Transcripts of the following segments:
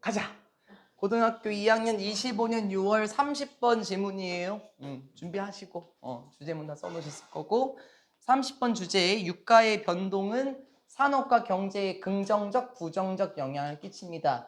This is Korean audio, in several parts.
가자. 고등학교 2학년 25년 6월 30번 지문이에요. 준비하시고 주제문 다 써놓으셨을 거고 30번 주제 유가의 변동은 산업과 경제에 긍정적, 부정적 영향을 끼칩니다.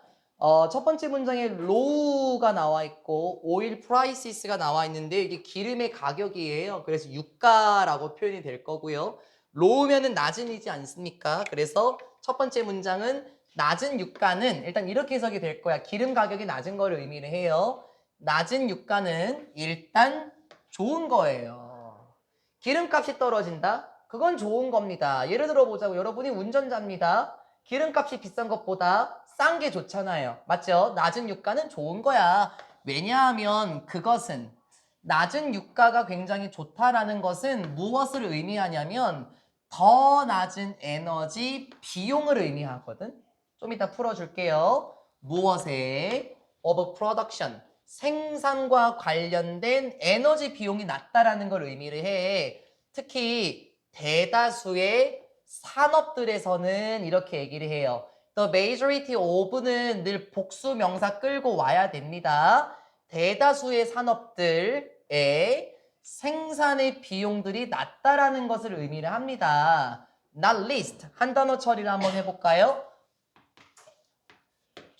첫 번째 문장에 low가 나와 있고 oil prices가 나와 있는데 이게 기름의 가격이에요. 그래서 유가라고 표현이 될 거고요. low면은 낮은이지 않습니까? 그래서 첫 번째 문장은 낮은 유가는 일단 이렇게 해석이 될 거야. 기름 가격이 낮은 걸 의미를 해요. 낮은 유가는 일단 좋은 거예요. 기름값이 떨어진다? 그건 좋은 겁니다. 예를 들어 보자고. 여러분이 운전자입니다. 기름값이 비싼 것보다 싼 게 좋잖아요. 맞죠? 낮은 유가는 좋은 거야. 왜냐하면 그것은 낮은 유가가 굉장히 좋다라는 것은 무엇을 의미하냐면 더 낮은 에너지 비용을 의미하거든. 좀 이따 풀어줄게요. 무엇에 of production 생산과 관련된 에너지 비용이 낮다라는 걸 의미를 해. 특히 대다수의 산업들에서는 이렇게 얘기를 해요. The majority of는 늘 복수 명사 끌고 와야 됩니다. 대다수의 산업들의 생산의 비용들이 낮다라는 것을 의미를 합니다. Not least 한 단어 처리를 한번 해볼까요?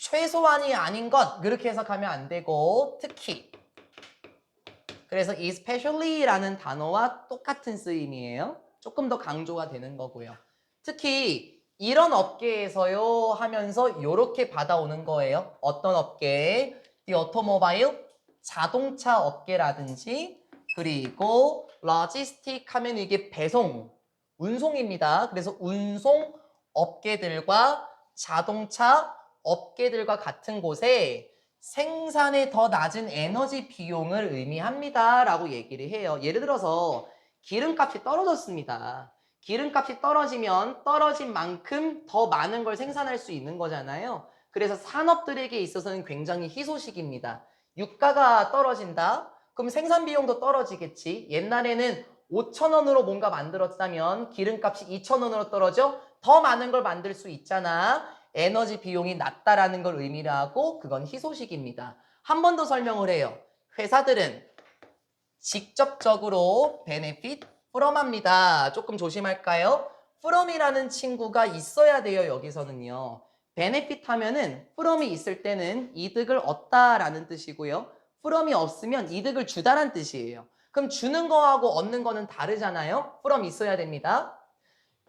최소한이 아닌 것 그렇게 해석하면 안 되고 특히 그래서 especially라는 단어와 똑같은 쓰임이에요. 조금 더 강조가 되는 거고요. 특히 이런 업계에서요 하면서 이렇게 받아오는 거예요. 어떤 업계? The automobile 자동차 업계라든지 그리고 logistic 하면 이게 배송, 운송입니다. 그래서 운송 업계들과 자동차 업계들과 같은 곳에 생산에 더 낮은 에너지 비용을 의미합니다 라고 얘기를 해요. 예를 들어서 기름값이 떨어졌습니다. 기름값이 떨어지면 떨어진 만큼 더 많은 걸 생산할 수 있는 거잖아요. 그래서 산업들에게 있어서는 굉장히 희소식입니다. 유가가 떨어진다? 그럼 생산 비용도 떨어지겠지. 옛날에는 5,000원으로 뭔가 만들었다면 기름값이 2,000원으로 떨어져 더 많은 걸 만들 수 있잖아. 에너지 비용이 낮다라는 걸 의미를 하고 그건 희소식입니다. 한 번 더 설명을 해요. 회사들은 직접적으로 benefit from 합니다. 조금 조심할까요? from이라는 친구가 있어야 돼요. 여기서는요. benefit 하면은 from이 있을 때는 이득을 얻다라는 뜻이고요. from이 없으면 이득을 주다라는 뜻이에요. 그럼 주는 거하고 얻는 거는 다르잖아요. from 있어야 됩니다.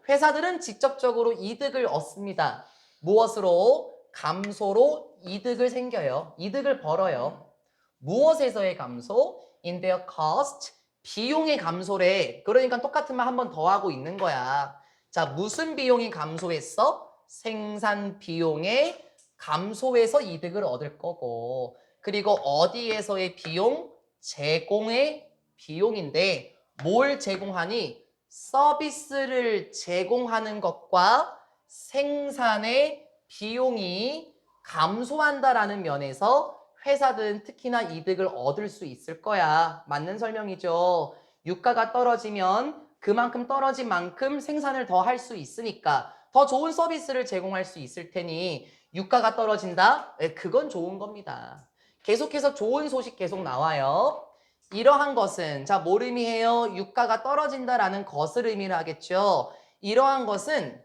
회사들은 직접적으로 이득을 얻습니다. 무엇으로? 감소로 이득을 생겨요. 이득을 벌어요. 무엇에서의 감소? In their cost. 비용의 감소래. 그러니까 똑같은 말 한 번 더 하고 있는 거야. 자, 무슨 비용이 감소했어? 생산 비용의 감소해서 이득을 얻을 거고. 그리고 어디에서의 비용? 제공의 비용인데 뭘 제공하니? 서비스를 제공하는 것과 생산의 비용이 감소한다라는 면에서 회사들은 특히나 이득을 얻을 수 있을 거야. 맞는 설명이죠. 유가가 떨어지면 그만큼 떨어진 만큼 생산을 더 할 수 있으니까 더 좋은 서비스를 제공할 수 있을 테니 유가가 떨어진다? 네, 그건 좋은 겁니다. 계속해서 좋은 소식 계속 나와요. 이러한 것은 자, 뭘 의미해요? 유가가 떨어진다라는 것을 의미를 하겠죠. 이러한 것은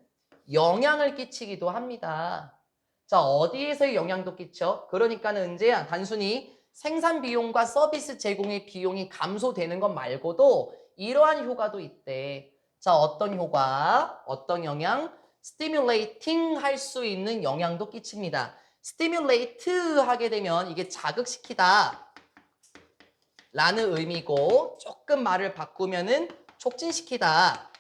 영향을 끼치기도 합니다. 자, 어디에서의 영향도 끼쳐? 그러니까는 은재야, 단순히 생산 비용과 서비스 제공의 비용이 감소되는 것 말고도 이러한 효과도 있대. 자, 어떤 효과? 어떤 영향? stimulating 할 수 있는 영향도 끼칩니다. stimulate 하게 되면 이게 자극시키다 라는 의미고 조금 말을 바꾸면은 촉진시키다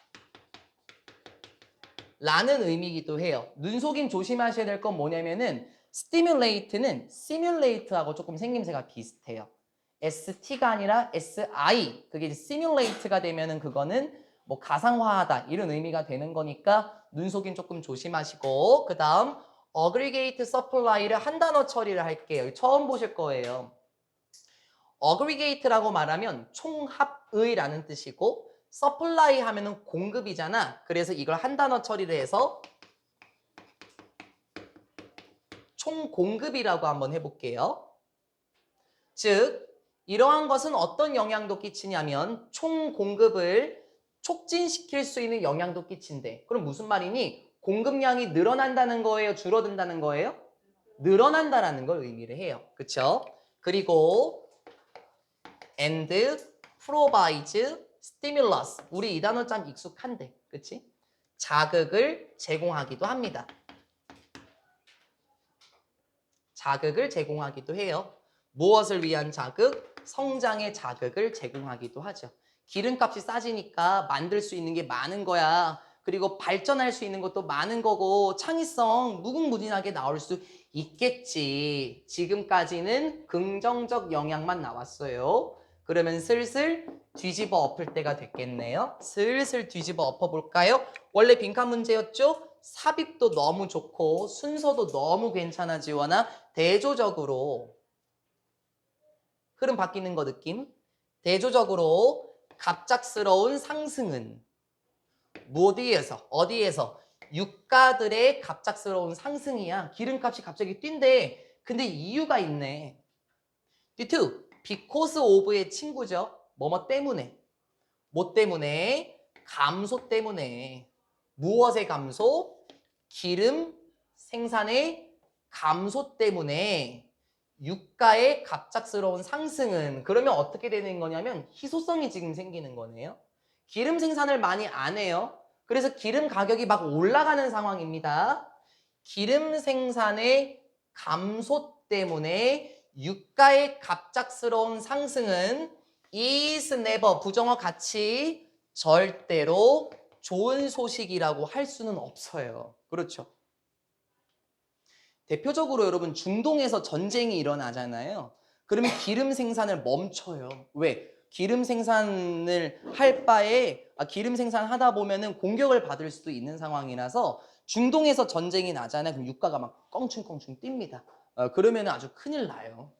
라는 의미이기도 해요. 눈속임 조심하셔야 될 건 뭐냐면은 stimulate는 simulate하고 조금 생김새가 비슷해요. ST가 아니라 SI 그게 simulate가 되면은 그거는 뭐 가상화하다 이런 의미가 되는 거니까 눈속임 조금 조심하시고 그 다음 aggregate supply를 한 단어 처리를 할게요. 처음 보실 거예요. aggregate라고 말하면 총합의라는 뜻이고 supply 하면은 공급이잖아. 그래서 이걸 한 단어 처리를 해서 총 공급이라고 한번 해볼게요. 즉 이러한 것은 어떤 영향도 끼치냐면 총 공급을 촉진시킬 수 있는 영향도 끼친대. 그럼 무슨 말이니? 공급량이 늘어난다는 거예요? 줄어든다는 거예요? 늘어난다라는 걸 의미를 해요. 그쵸? 그리고 and provides stimulus. 우리 이 단어 참 익숙한데. 그치? 자극을 제공하기도 합니다. 자극을 제공하기도 해요. 무엇을 위한 자극? 성장의 자극을 제공하기도 하죠. 기름값이 싸지니까 만들 수 있는 게 많은 거야. 그리고 발전할 수 있는 것도 많은 거고 창의성 무궁무진하게 나올 수 있겠지. 지금까지는 긍정적 영향만 나왔어요. 그러면 슬슬 뒤집어 엎을 때가 됐겠네요. 슬슬 뒤집어 엎어 볼까요? 원래 빈칸 문제였죠? 삽입도 너무 좋고 순서도 너무 괜찮아 지원아. 대조적으로 흐름 바뀌는 거 느낌? 대조적으로 갑작스러운 상승은 어디에서? 유가들의 갑작스러운 상승이야. 기름값이 갑자기 뛴대. 근데 이유가 있네. D2, because of의 친구죠. 뭐뭐 때문에. 뭐 때문에? 감소 때문에. 무엇의 감소? 기름 생산의 감소 때문에 유가의 갑작스러운 상승은 그러면 어떻게 되는 거냐면 희소성이 지금 생기는 거네요. 기름 생산을 많이 안 해요. 그래서 기름 가격이 막 올라가는 상황입니다. 기름 생산의 감소 때문에 유가의 갑작스러운 상승은 is never 부정어 같이 절대로 좋은 소식이라고 할 수는 없어요. 그렇죠? 대표적으로 여러분 중동에서 전쟁이 일어나잖아요. 그러면 기름 생산을 멈춰요. 왜? 기름 생산을 할 바에 기름 생산하다 보면은 공격을 받을 수도 있는 상황이라서 중동에서 전쟁이 나잖아요. 그럼 유가가 막 껑충껑충 뜁니다. 그러면 아주 큰일 나요.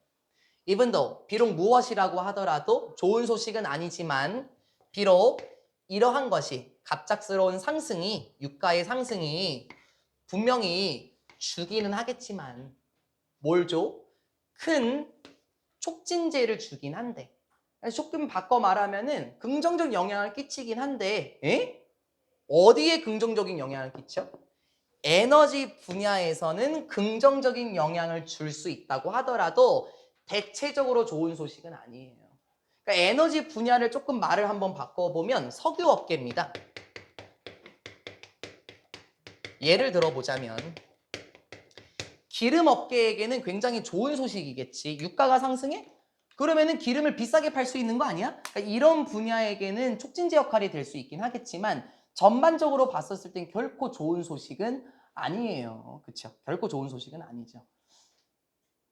Even though 비록 무엇이라고 하더라도 좋은 소식은 아니지만 비록 이러한 것이 갑작스러운 상승이 유가의 상승이 분명히 주기는 하겠지만 뭘 줘? 큰 촉진제를 주긴 한데 조금 바꿔 말하면은 긍정적 영향을 끼치긴 한데 어디에 긍정적인 영향을 끼쳐? 에너지 분야에서는 긍정적인 영향을 줄 수 있다고 하더라도 대체적으로 좋은 소식은 아니에요. 그러니까 에너지 분야를 조금 말을 한번 바꿔보면 석유 업계입니다. 예를 들어보자면 기름 업계에게는 굉장히 좋은 소식이겠지. 유가가 상승해? 그러면은 기름을 비싸게 팔 수 있는 거 아니야? 그러니까 이런 분야에게는 촉진제 역할이 될 수 있긴 하겠지만 전반적으로 봤었을 땐 결코 좋은 소식은 아니에요. 그렇죠? 결코 좋은 소식은 아니죠.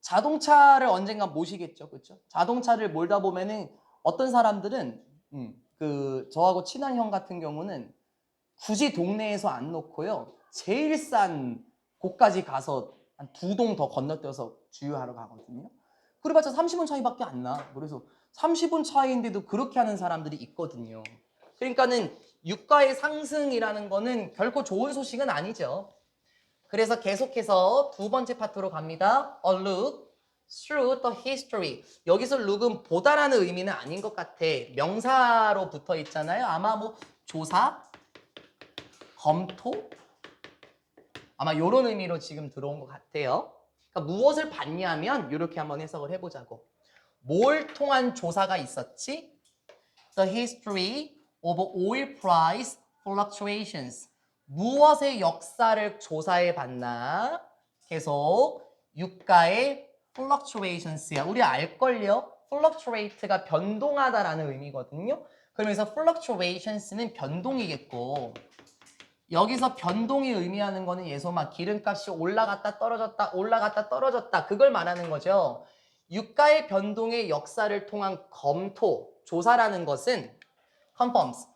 자동차를 언젠가 모시겠죠. 그렇죠? 자동차를 몰다 보면은 어떤 사람들은 저하고 친한 형 같은 경우는 굳이 동네에서 안 놓고요. 제일 싼 곳까지 가서 한 2동 더 건너뛰어서 주유하러 가거든요. 그래봤자 30원 차이밖에 안 나. 그래서 30원 차이인데도 그렇게 하는 사람들이 있거든요. 그러니까는 유가의 상승이라는 거는 결코 좋은 소식은 아니죠. 그래서 계속해서 두 번째 파트로 갑니다. A look through the history. 여기서 look은 보다라는 의미는 아닌 것 같아. 명사로 붙어 있잖아요. 아마 뭐 조사, 검토? 아마 이런 의미로 지금 들어온 것 같아요. 그러니까 무엇을 봤냐면 이렇게 한번 해석을 해보자고. 뭘 통한 조사가 있었지? The history of oil price fluctuations. 무엇의 역사를 조사해 봤나? 계속 유가의 fluctuations야. 우리 알걸요? fluctuate가 변동하다라는 의미거든요. 그러면서 fluctuations는 변동이겠고 여기서 변동이 의미하는 거는 예소마 기름값이 올라갔다 떨어졌다 올라갔다 떨어졌다 그걸 말하는 거죠. 유가의 변동의 역사를 통한 검토, 조사라는 것은 confirms,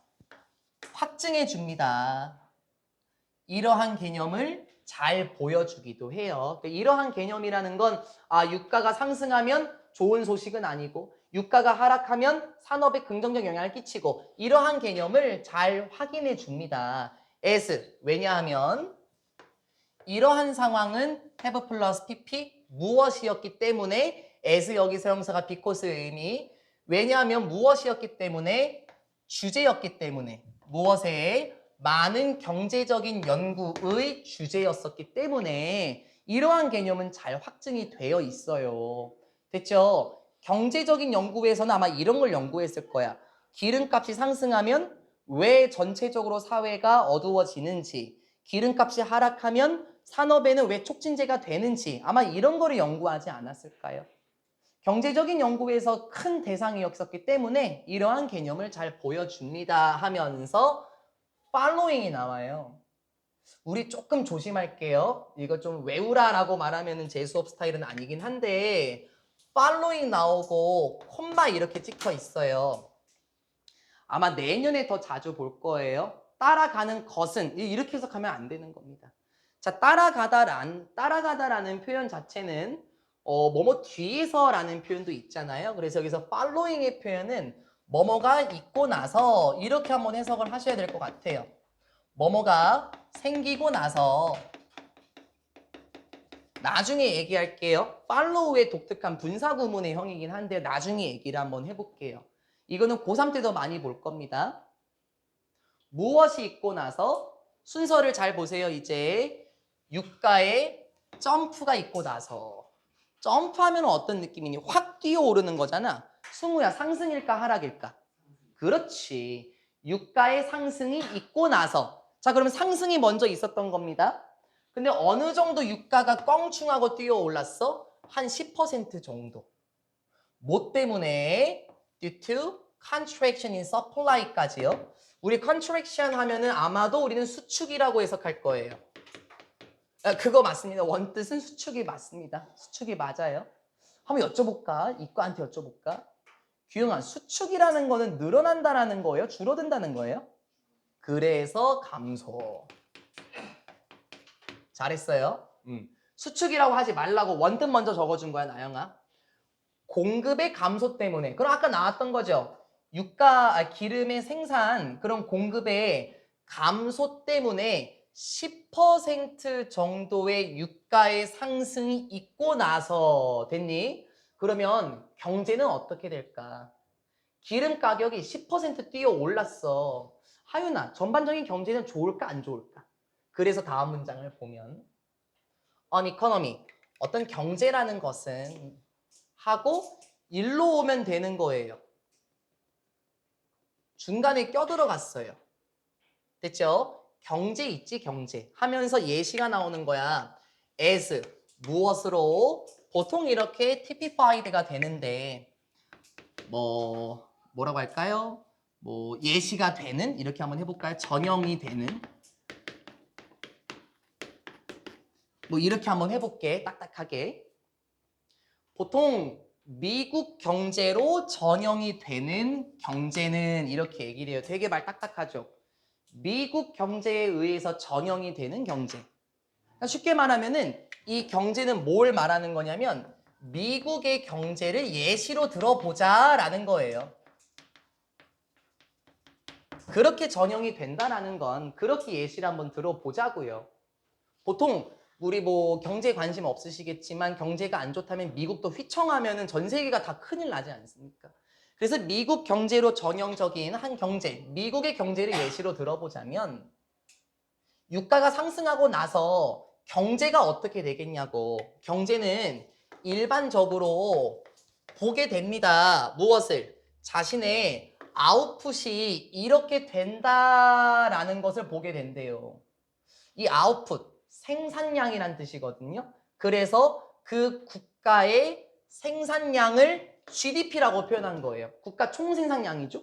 확증해 줍니다. 이러한 개념을 잘 보여주기도 해요. 그러니까 이러한 개념이라는 건 유가가 상승하면 좋은 소식은 아니고 유가가 하락하면 산업에 긍정적 영향을 끼치고 이러한 개념을 잘 확인해 줍니다. as 왜냐하면 이러한 상황은 have 플러스 pp 무엇이었기 때문에 as 여기서 형사가 because의 의미 왜냐하면 무엇이었기 때문에 주제였기 때문에 무엇에 많은 경제적인 연구의 주제였었기 때문에 이러한 개념은 잘 확증이 되어 있어요. 됐죠? 경제적인 연구에서는 아마 이런 걸 연구했을 거야. 기름값이 상승하면 왜 전체적으로 사회가 어두워지는지, 기름값이 하락하면 산업에는 왜 촉진제가 되는지 아마 이런 거를 연구하지 않았을까요? 경제적인 연구에서 큰 대상이었기 때문에 이러한 개념을 잘 보여줍니다 하면서 following이 나와요. 우리 조금 조심할게요. 이거 좀 외우라라고 말하면 제 수업 스타일은 아니긴 한데 following 나오고 콤마 이렇게 찍혀 있어요. 아마 내년에 더 자주 볼 거예요. 따라가는 것은 이렇게 해석하면 안 되는 겁니다. 자, 따라가다라는 표현 자체는 뭐뭐 뒤에서라는 표현도 있잖아요. 그래서 여기서 following의 표현은 뭐뭐가 있고 나서 이렇게 한번 해석을 하셔야 될 것 같아요. 뭐뭐가 생기고 나서 나중에 얘기할게요. follow의 독특한 분사 구문의 형이긴 한데 나중에 얘기를 한번 해볼게요. 이거는 고3 때도 많이 볼 겁니다. 무엇이 있고 나서 순서를 잘 보세요. 이제 유가에 점프가 있고 나서 점프하면 어떤 느낌이니? 확 뛰어오르는 거잖아. 승우야 상승일까 하락일까? 그렇지. 유가의 상승이 있고 나서 자 그러면 상승이 먼저 있었던 겁니다. 근데 어느 정도 유가가 껑충하고 뛰어올랐어? 한 10% 정도. 뭐 때문에? Due to contraction in supply까지요. 우리 contraction 하면은 아마도 우리는 수축이라고 해석할 거예요. 그거 맞습니다. 원뜻은 수축이 맞습니다. 수축이 맞아요. 한번 여쭤볼까? 이과한테 여쭤볼까? 규영아, 수축이라는 거는 늘어난다라는 거예요? 줄어든다는 거예요? 그래서 감소. 잘했어요. 수축이라고 하지 말라고 원뜻 먼저 적어준 거야, 나영아. 공급의 감소 때문에. 그럼 아까 나왔던 거죠. 기름의 생산, 그런 공급의 감소 때문에 10% 정도의 유가의 상승이 있고 나서 됐니? 그러면 경제는 어떻게 될까? 기름 가격이 10% 뛰어 올랐어. 하윤아, 전반적인 경제는 좋을까 안 좋을까? 그래서 다음 문장을 보면 on economy, 어떤 경제라는 것은 하고 일로 오면 되는 거예요. 중간에 껴들어갔어요. 됐죠? 경제 있지 경제 하면서 예시가 나오는 거야. as 무엇으로 보통 이렇게 typified가 되는데 뭐라고 할까요? 뭐 예시가 되는 이렇게 한번 해볼까요? 전형이 되는 뭐 이렇게 한번 해볼게 딱딱하게. 보통 미국 경제로 전형이 되는 경제는 이렇게 얘기를 해요. 되게 말 딱딱하죠. 미국 경제에 의해서 전형이 되는 경제. 그러니까 쉽게 말하면은 이 경제는 뭘 말하는 거냐면 미국의 경제를 예시로 들어보자라는 거예요. 그렇게 전형이 된다라는 건 그렇게 예시를 한번 들어보자고요. 보통 우리 뭐 경제 관심 없으시겠지만 경제가 안 좋다면 미국도 휘청하면은 전 세계가 다 큰일 나지 않습니까? 그래서 미국 경제로 전형적인 한 경제, 미국의 경제를 예시로 들어보자면 유가가 상승하고 나서 경제가 어떻게 되겠냐고. 경제는 일반적으로 보게 됩니다. 무엇을? 자신의 아웃풋이 이렇게 된다라는 것을 보게 된대요. 이 아웃풋, 생산량이란 뜻이거든요. 그래서 그 국가의 생산량을 GDP라고 표현한 거예요. 국가 총생산량이죠.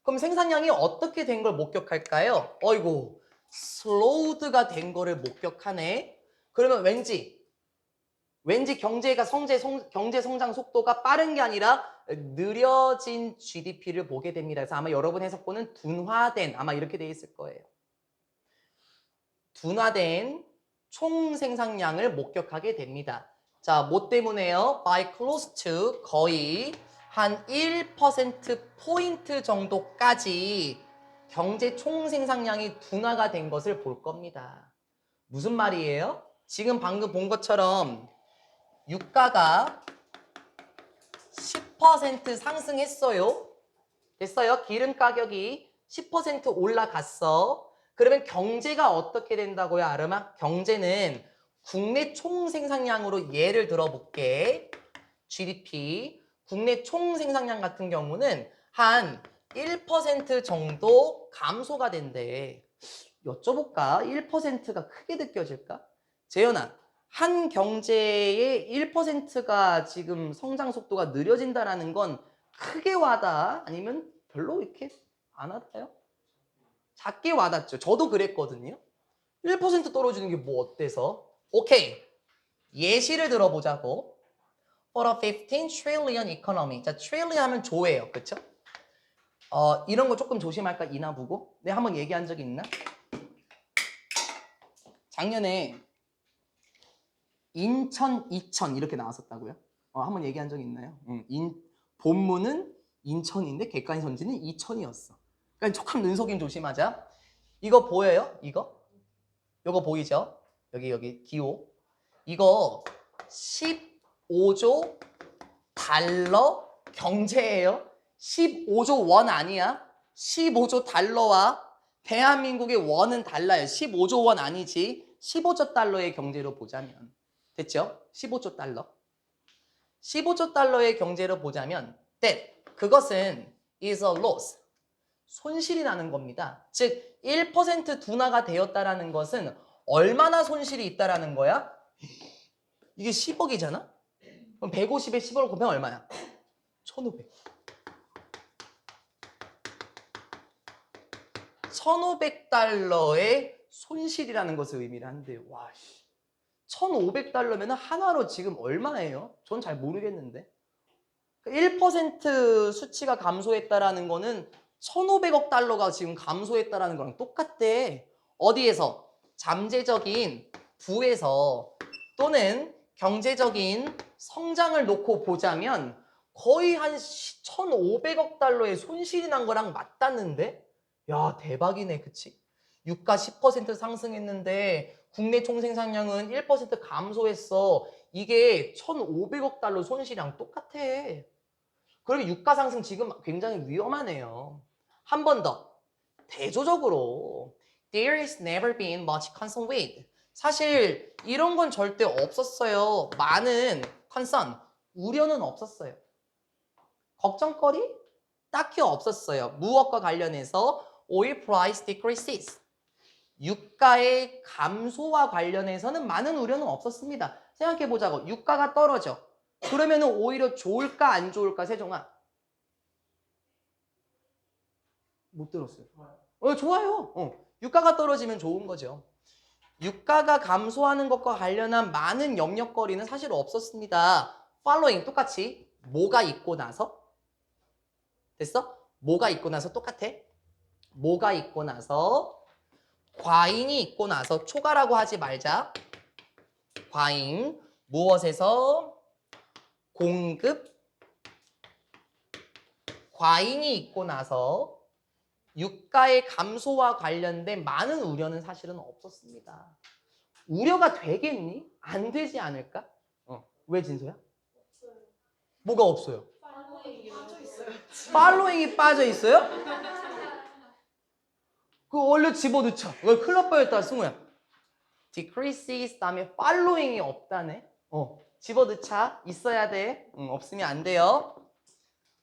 그럼 생산량이 어떻게 된 걸 목격할까요? 어이고, 슬로우드가 된 거를 목격하네. 그러면 왠지 경제 성장 속도가 빠른 게 아니라 느려진 GDP를 보게 됩니다. 그래서 아마 여러분 해석본은 둔화된 아마 이렇게 돼 있을 거예요. 둔화된 총 생산량을 목격하게 됩니다. 자, 뭐 때문에요? By close to 거의 한 1%포인트 정도까지 경제 총 생산량이 둔화가 된 것을 볼 겁니다. 무슨 말이에요? 지금 방금 본 것처럼 유가가 10% 상승했어요. 됐어요? 기름 가격이 10% 올라갔어. 그러면 경제가 어떻게 된다고요, 아름아? 경제는 국내 총생산량으로 예를 들어볼게. GDP. 국내 총생산량 같은 경우는 한 1% 정도 감소가 된대. 여쭤볼까? 1%가 크게 느껴질까? 재현아, 한 경제의 1%가 지금 성장 속도가 느려진다라는 건 크게 와닿아? 아니면 별로 이렇게 안 와닿아요? 작게 와닿죠. 저도 그랬거든요. 1% 떨어지는 게 뭐 어때서? 오케이. 예시를 들어보자고. For a 15 trillion economy. 자, trillion 하면 조예요. 그쵸? 이런 거 조금 조심할까? 이나 보고. 내가 한번 얘기한 적이 있나? 작년에 인천, 이천 이렇게 나왔었다고요? 한번 얘기한 적이 있나요? 본문은 인천인데 객관의 선지는 이천이었어. 그러니까 조금 눈속임 조심하자. 이거 보여요? 이거 보이죠? 여기 기호. 이거 15조 달러 경제예요. 15조 원 아니야. 15조 달러와 대한민국의 원은 달라요. 15조 원 아니지. 15조 달러의 경제로 보자면. 됐죠? 15조 달러. 15조 달러의 경제로 보자면 그것은 is a loss. 손실이 나는 겁니다. 즉 1% 둔화가 되었다라는 것은 얼마나 손실이 있다라는 거야? 이게 10억이잖아? 그럼 150에 10억을 곱하면 얼마야? 1,500. 1,500달러의 손실이라는 것을 의미를 한대요. 와, 1,500달러면 한화로 지금 얼마예요? 전 잘 모르겠는데. 1% 수치가 감소했다라는 거는 1,500억 달러가 지금 감소했다라는 거랑 똑같대. 어디에서? 잠재적인 부에서 또는 경제적인 성장을 놓고 보자면 거의 한 1,500억 달러의 손실이 난 거랑 맞닿는데? 야, 대박이네, 그치? 유가 10% 상승했는데 국내 총생산량은 1% 감소했어. 이게 1,500억 달러 손실이랑 똑같아. 그리고 유가 상승 지금 굉장히 위험하네요. 한 번 더. 대조적으로 There has never been much concern with. 사실 이런 건 절대 없었어요. 많은 concern, 우려는 없었어요. 걱정거리? 딱히 없었어요. 무엇과 관련해서 oil price decreases. 유가의 감소와 관련해서는 많은 우려는 없었습니다. 생각해보자고. 유가가 떨어져. 그러면 오히려 좋을까 안 좋을까 세종아? 못 들었어요. 좋아요. 유가가 떨어지면 좋은 거죠. 유가가 감소하는 것과 관련한 많은 염려거리는 사실 없었습니다. following 똑같이 뭐가 있고 나서 됐어? 뭐가 있고 나서 똑같아? 뭐가 있고 나서 과잉이 있고 나서 초과라고 하지 말자. 과잉 무엇에서 공급 과잉이 있고 나서 유가의 감소와 관련된 많은 우려는 사실은 없었습니다. 우려가 되겠니? 안 되지 않을까? 왜 진서야? 없어요. 뭐가 없어요? 팔로잉이 빠져 있어요. 팔로잉이 빠져 있어요? 그거 얼른 집어넣자. 왜 큰일 날 뻔했다, 승우야. decreases 다음에 following이 없다네. 집어넣자. 있어야 돼. 없으면 안 돼요.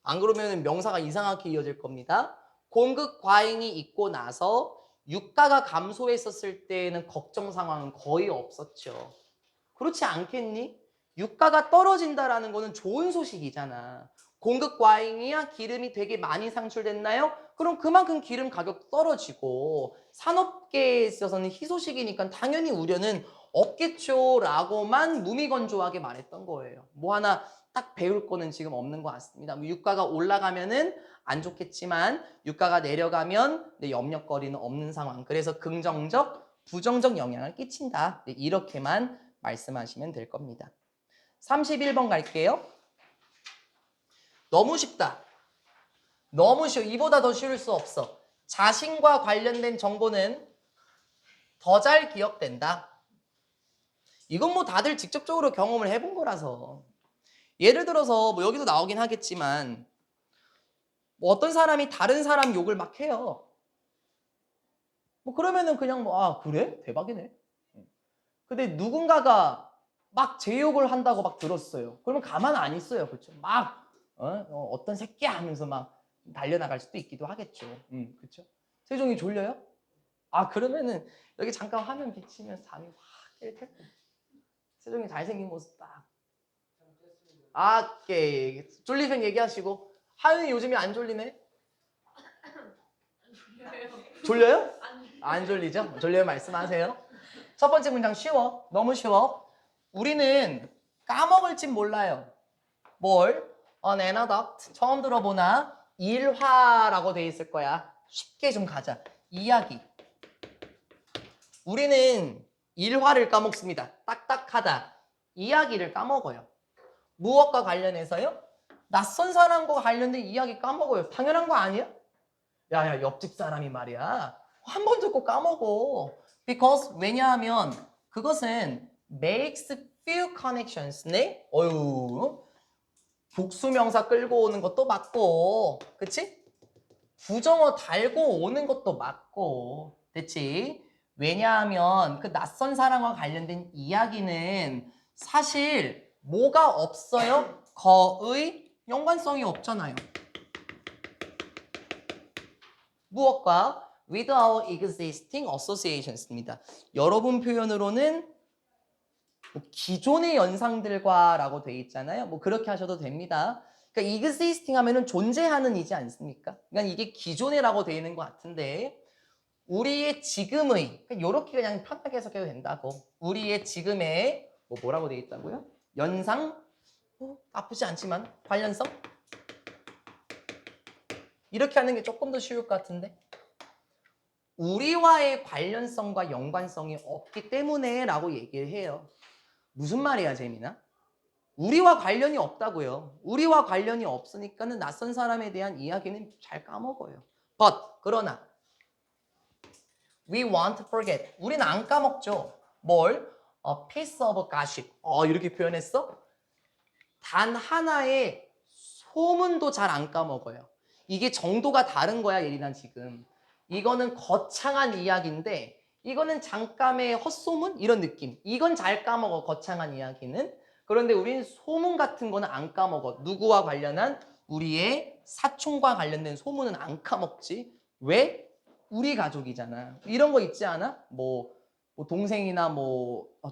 안 그러면 명사가 이상하게 이어질 겁니다. 공급 과잉이 있고 나서 유가가 감소했었을 때에는 걱정 상황은 거의 없었죠. 그렇지 않겠니? 유가가 떨어진다라는 거는 좋은 소식이잖아. 공급 과잉이야 기름이 되게 많이 상출됐나요? 그럼 그만큼 기름 가격 떨어지고 산업계에 있어서는 희소식이니까 당연히 우려는 없겠죠 라고만 무미건조하게 말했던 거예요. 뭐 하나 딱 배울 거는 지금 없는 것 같습니다. 유가가 올라가면은 안 좋겠지만 유가가 내려가면 염려거리는 없는 상황. 그래서 긍정적, 부정적 영향을 끼친다. 이렇게만 말씀하시면 될 겁니다. 31번 갈게요. 너무 쉽다. 너무 쉬워. 이보다 더 쉬울 수 없어. 자신과 관련된 정보는 더 잘 기억된다. 이건 뭐 다들 직접적으로 경험을 해본 거라서. 예를 들어서 뭐 여기도 나오긴 하겠지만 뭐 어떤 사람이 다른 사람 욕을 막 해요. 뭐 그러면은 그냥 뭐 아 그래? 대박이네. 근데 누군가가 막 제 욕을 한다고 막 들었어요. 그러면 가만 안 있어요. 그렇죠? 막 어떤 새끼야 하면서 막 달려나갈 수도 있기도 하겠죠. 그렇죠? 세종이 졸려요? 아 그러면은 여기 잠깐 화면 비치면 잠이 확 깰 텐데. 세종이 잘생긴 모습 딱. 아, 오케이. 졸리면 얘기하시고. 하윤이 요즘에 안 졸리네? 졸려요? 안 졸리죠? 졸려요 말씀하세요. 첫 번째 문장 쉬워. 너무 쉬워. 우리는 까먹을 진 몰라요. 뭘? An aqueduct. 처음 들어보나? 일화라고 돼 있을 거야. 쉽게 좀 가자. 이야기. 우리는 일화를 까먹습니다. 딱딱하다. 이야기를 까먹어요. 무엇과 관련해서요? 낯선 사람과 관련된 이야기 까먹어요. 당연한 거 아니야? 야야 옆집 사람이 말이야. 한 번 듣고 까먹어. Because 왜냐하면 그것은 makes few connections. 네? 어휴. 복수명사 끌고 오는 것도 맞고, 그치? 부정어 달고 오는 것도 맞고, 됐지? 왜냐하면 그 낯선 사람과 관련된 이야기는 사실 뭐가 없어요? 거의 연관성이 없잖아요. 무엇과? With our existing associations입니다. 여러분 표현으로는 뭐 기존의 연상들과 라고 돼 있잖아요. 뭐 그렇게 하셔도 됩니다. 그러니까 existing 하면은 존재하는 이지 않습니까? 그러니까 이게 기존에라고 돼 있는 것 같은데 우리의 지금의 이렇게 그냥 편하게 해석해도 된다고. 우리의 지금의 뭐라고 돼 있다고요? 연상? 나쁘지 않지만 관련성? 이렇게 하는 게 조금 더 쉬울 것 같은데 우리와의 관련성과 연관성이 없기 때문에 라고 얘기를 해요. 무슨 말이야 재민아? 우리와 관련이 없다고요. 우리와 관련이 없으니까는 낯선 사람에 대한 이야기는 잘 까먹어요. But 그러나 we won't forget. 우리는 안 까먹죠. 뭘? A piece of gossip. 이렇게 표현했어? 단 하나의 소문도 잘 안 까먹어요. 이게 정도가 다른 거야 예린아 지금. 이거는 거창한 이야기인데 이거는 잠깐의 헛소문? 이런 느낌. 이건 잘 까먹어 거창한 이야기는. 그런데 우린 소문 같은 거는 안 까먹어. 누구와 관련한? 우리의 사촌과 관련된 소문은 안 까먹지. 왜? 우리 가족이잖아. 이런 거 있지 않아? 뭐 동생이나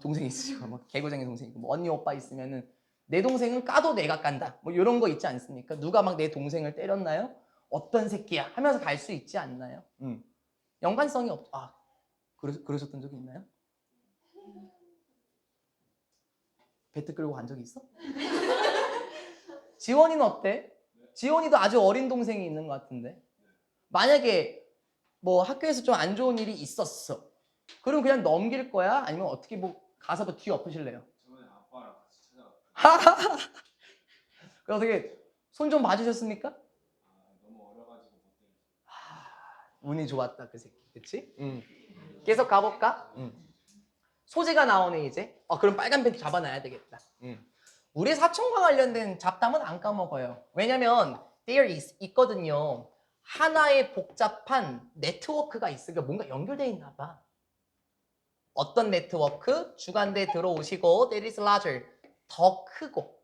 동생 있으시고 뭐 개구쟁이 동생 있고 뭐 언니 오빠 있으면은 내 동생은 까도 내가 깐다. 뭐 이런 거 있지 않습니까? 누가 막 내 동생을 때렸나요? 어떤 새끼야 하면서 갈 수 있지 않나요? 연관성이 없. 그러셨던 적이 있나요? 배트 끌고 간 적이 있어? 지원이는 어때? 지원이도 아주 어린 동생이 있는 것 같은데 만약에 뭐 학교에서 좀 안 좋은 일이 있었어. 그럼 그냥 넘길 거야? 아니면 어떻게 뭐 가서 뭐 뒤 엎으실래요? 저번에 아빠랑 같이 찾아갔어요. 그래서 어떻게 손 좀 봐주셨습니까? 너무 어려가지고 못 때렸어요. 운이 좋았다 그 새끼, 그치? 계속 가볼까? 소재가 나오네 이제. 그럼 빨간 펜 잡아놔야 되겠다. 우리 사촌과 관련된 잡담은 안 까먹어요. 왜냐면 there 있거든요. 하나의 복잡한 네트워크가 있으니까 뭔가 연결되어 있나 봐. 어떤 네트워크? 주간대 들어오시고 that is larger. 더 크고.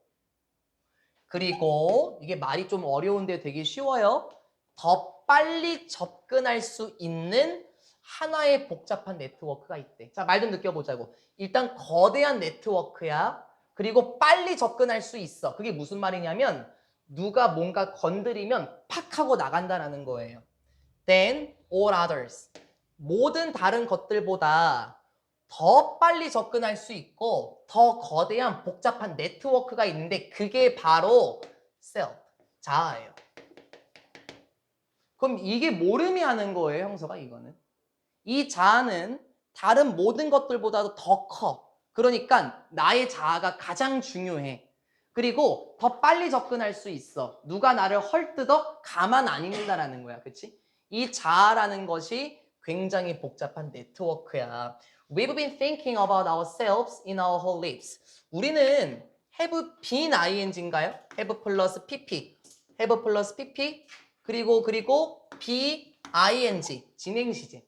그리고 이게 말이 좀 어려운데 되게 쉬워요. 더 빨리 접근할 수 있는 하나의 복잡한 네트워크가 있대. 자, 말 좀 느껴보자고. 일단 거대한 네트워크야. 그리고 빨리 접근할 수 있어. 그게 무슨 말이냐면 누가 뭔가 건드리면 팍 하고 나간다라는 거예요. Then all others. 모든 다른 것들보다 더 빨리 접근할 수 있고 더 거대한 복잡한 네트워크가 있는데 그게 바로 self, 자아예요. 그럼 이게 뭘 의미하는 거예요, 형서가 이거는? 이 자아는 다른 모든 것들보다도 더 커. 그러니까 나의 자아가 가장 중요해. 그리고 더 빨리 접근할 수 있어. 누가 나를 헐뜯어 가만 안 있는다라는 거야. 그치? 이 자아라는 것이 굉장히 복잡한 네트워크야. We've been thinking about ourselves in our whole lives. 우리는 have been ing인가요? have 플러스 pp. have 플러스 pp. 그리고 be ing. 진행시제.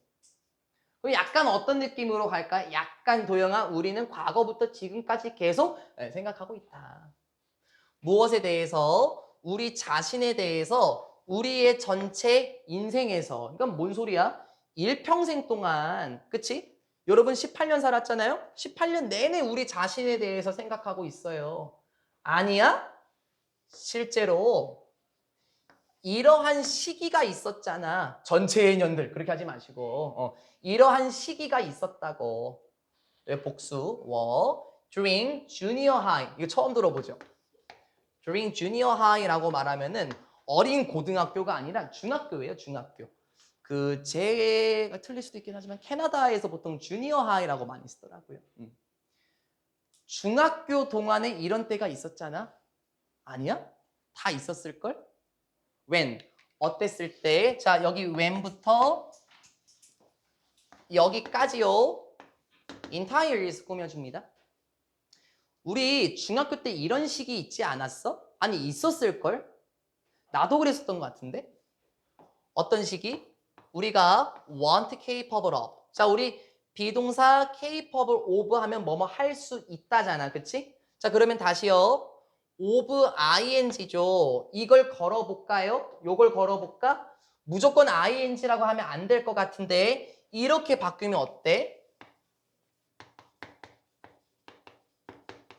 그럼 약간 어떤 느낌으로 갈까요? 약간 도영아, 우리는 과거부터 지금까지 계속 생각하고 있다. 무엇에 대해서? 우리 자신에 대해서 우리의 전체 인생에서. 이건 뭔 소리야? 일평생 동안, 그치? 여러분 18년 살았잖아요? 18년 내내 우리 자신에 대해서 생각하고 있어요. 아니야? 실제로 이러한 시기가 있었잖아. 전체의 년들 그렇게 하지 마시고 이러한 시기가 있었다고. 왜 복수? during junior high. 이거 처음 들어보죠? during junior high라고 말하면은 어린 고등학교가 아니라 중학교예요. 중학교. 그 제가 틀릴 수도 있긴 하지만 캐나다에서 보통 주니어 하이라고 많이 쓰더라고요. 중학교 동안에 이런 때가 있었잖아? 아니야? 다 있었을걸? when 어땠을 때? 자, 여기 when부터 여기까지요. entire's 꾸며줍니다. 우리 중학교 때 이런 시기 있지 않았어? 아니 있었을걸? 나도 그랬었던 것 같은데? 어떤 시기? 우리가 want capable of. 자, 우리 비동사 capable of 하면 뭐뭐 할 수 있다잖아. 그치? 자, 그러면 다시요. of ing죠. 이걸 걸어볼까요? 요걸 걸어볼까? 무조건 ing라고 하면 안 될 것 같은데 이렇게 바꾸면 어때?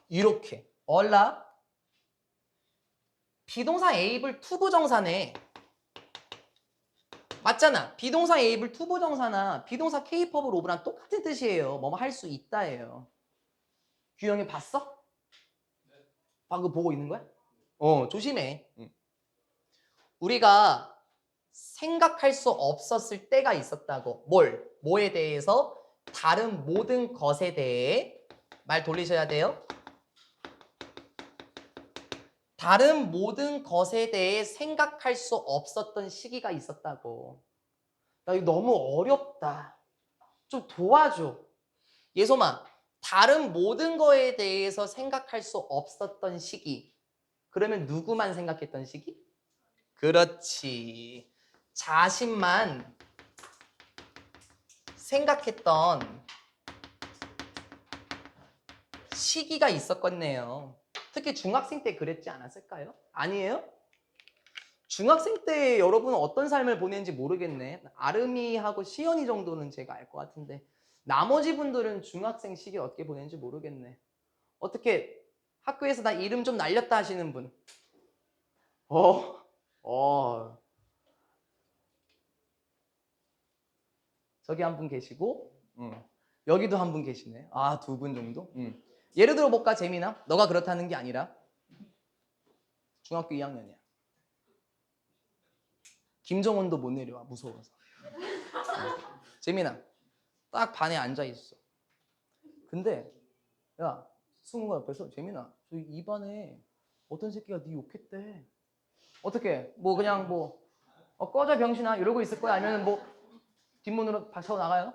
이렇게. 얼라? 비동사 able 투부정사네. 맞잖아. 비동사 able 투부정사나 비동사 capable of랑 똑같은 뜻이에요. 뭐뭐 할 수 있다예요. 규영이 봤어? 방금 보고 있는 거야? 조심해. 우리가 생각할 수 없었을 때가 있었다고. 뭐에 대해서? 다른 모든 것에 대해. 말 돌리셔야 돼요. 다른 모든 것에 대해 생각할 수 없었던 시기가 있었다고. 나 이거 너무 어렵다. 좀 도와줘. 예솜아, 다른 모든 거에 대해서 생각할 수 없었던 시기. 그러면 누구만 생각했던 시기? 그렇지. 자신만 생각했던 시기가 있었겠네요. 특히 중학생 때 그랬지 않았을까요? 아니에요? 중학생 때 여러분은 어떤 삶을 보냈는지 모르겠네. 아름이하고 시연이 정도는 제가 알 것 같은데 나머지 분들은 중학생 시기 어떻게 보냈는지 모르겠네. 어떻게 학교에서 나 이름 좀 날렸다 하시는 분? 저기 한 분 계시고 여기도 한 분 계시네. 아, 2분 정도? 예를 들어 볼까, 재민아? 너가 그렇다는 게 아니라 중학교 2학년이야. 김정은도 못 내려와, 무서워서. 재민아, 딱 반에 앉아 있어. 근데 야, 승우가 옆에서 재민아, 저기 2반에 어떤 새끼가 네 욕했대. 어떻게? 뭐 그냥 뭐 꺼져 병신아 이러고 있을 거야? 아니면 뭐 뒷문으로 박차고 나가요?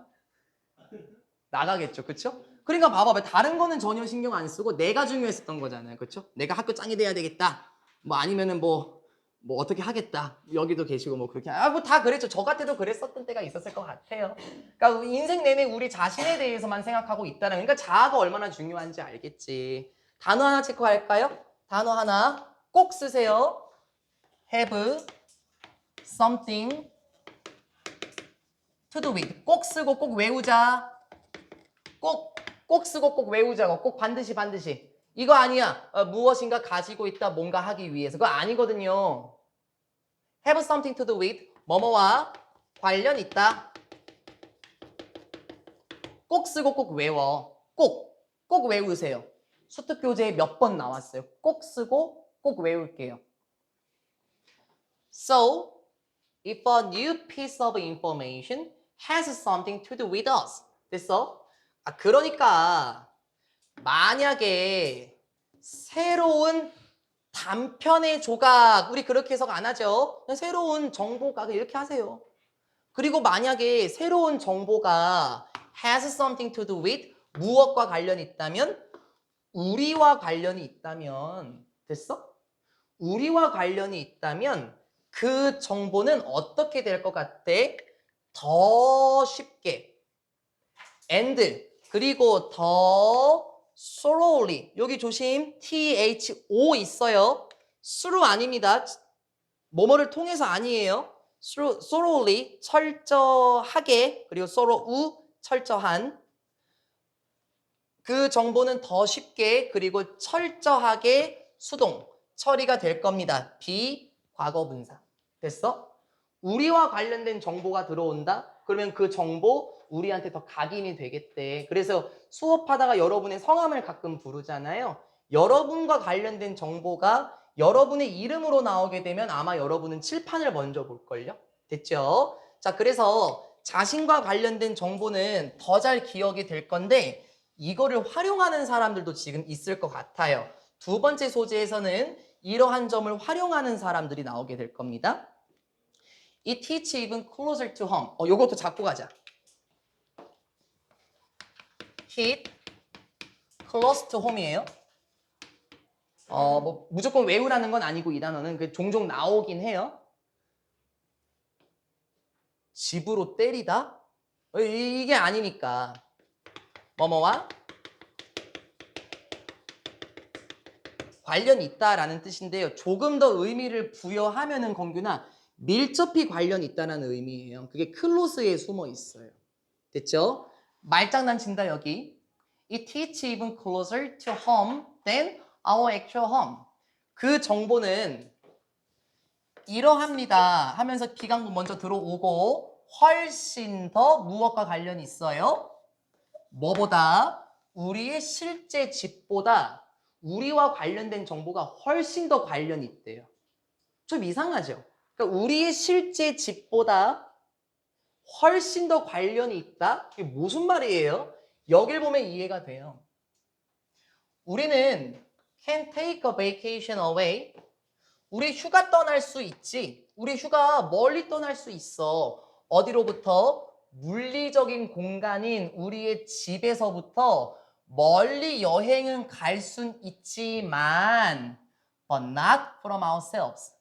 나가겠죠, 그쵸? 그러니까 봐봐, 다른 거는 전혀 신경 안 쓰고 내가 중요했었던 거잖아요, 그쵸? 내가 학교 짱이 돼야 되겠다. 뭐 아니면은 뭐 어떻게 하겠다. 여기도 계시고 뭐 그렇게 뭐 다 그랬죠. 저 같아도 그랬었던 때가 있었을 것 같아요. 그러니까 인생 내내 우리 자신에 대해서만 생각하고 있다는, 그러니까 자아가 얼마나 중요한지 알겠지. 단어 하나 체크할까요? 단어 하나 꼭 쓰세요. have something to do with. 꼭 쓰고 꼭 외우자. 꼭 쓰고 꼭 외우자고. 꼭 반드시. 이거 아니야. 무엇인가 가지고 있다, 뭔가 하기 위해서. 그거 아니거든요. have something to do with. 뭐뭐와 관련 있다. 꼭 쓰고 꼭 외워. 꼭 외우세요. 수특 교재에 몇 번 나왔어요. 꼭 쓰고 꼭 외울게요. So, if a new piece of information has something to do with us. 됐어? 그러니까 만약에 새로운 단편의 조각, 우리 그렇게 해석 안 하죠. 그냥 새로운 정보가 이렇게 하세요. 그리고 만약에 새로운 정보가 has something to do with 무엇과 관련이 있다면 우리와 관련이 있다면 됐어? 우리와 관련이 있다면 그 정보는 어떻게 될 것 같아? 더 쉽게 and 그리고 더 thoroughly 여기 조심 THO 있어요. through 아닙니다. 뭐뭐를 통해서 아니에요. thoroughly 철저하게 그리고 thorough 철저한 그 정보는 더 쉽게 그리고 철저하게 수동 처리가 될 겁니다. 비과거분사 됐어? 우리와 관련된 정보가 들어온다? 그러면 그 정보 우리한테 더 각인이 되겠대. 그래서 수업하다가 여러분의 성함을 가끔 부르잖아요. 여러분과 관련된 정보가 여러분의 이름으로 나오게 되면 아마 여러분은 칠판을 먼저 볼걸요? 됐죠? 자, 그래서 자신과 관련된 정보는 더 잘 기억이 될 건데 이거를 활용하는 사람들도 지금 있을 것 같아요. 두 번째 소재에서는 이러한 점을 활용하는 사람들이 나오게 될 겁니다. 이 teach even closer to home. 요것도 잡고 가자. hit close to home이에요. 뭐 무조건 외우라는 건 아니고 이 단어는 그 종종 나오긴 해요. 집으로 때리다? 이게 아니니까. 뭐뭐와 관련이 있다라는 뜻인데요. 조금 더 의미를 부여하면은 공규나 밀접히 관련이 있다는 의미예요. 그게 클로스에 숨어 있어요. 됐죠? 말장난 친다 여기. It teach even closer to home than our actual home. 그 정보는 이러합니다 하면서 비강부 먼저 들어오고 훨씬 더 무엇과 관련이 있어요? 뭐보다? 우리의 실제 집보다 우리와 관련된 정보가 훨씬 더 관련이 있대요. 좀 이상하죠? 그러니까 우리의 실제 집보다 훨씬 더 관련이 있다? 이게 무슨 말이에요? 여길 보면 이해가 돼요. 우리는 can take a vacation away. 우리 휴가 떠날 수 있지. 우리 휴가 멀리 떠날 수 있어. 어디로부터? 물리적인 공간인 우리의 집에서부터 멀리 여행은 갈 순 있지만 but not from ourselves.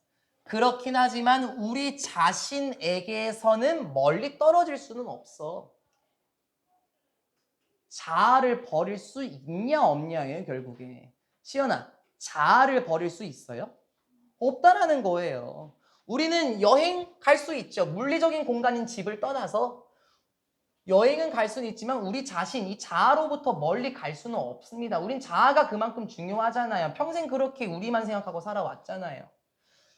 그렇긴 하지만 우리 자신에게서는 멀리 떨어질 수는 없어. 자아를 버릴 수 있냐 없냐예요 결국에. 시연아, 자아를 버릴 수 있어요? 없다라는 거예요. 우리는 여행 갈 수 있죠. 물리적인 공간인 집을 떠나서 여행은 갈 수는 있지만 우리 자신, 이 자아로부터 멀리 갈 수는 없습니다. 우린 자아가 그만큼 중요하잖아요. 평생 그렇게 우리만 생각하고 살아왔잖아요.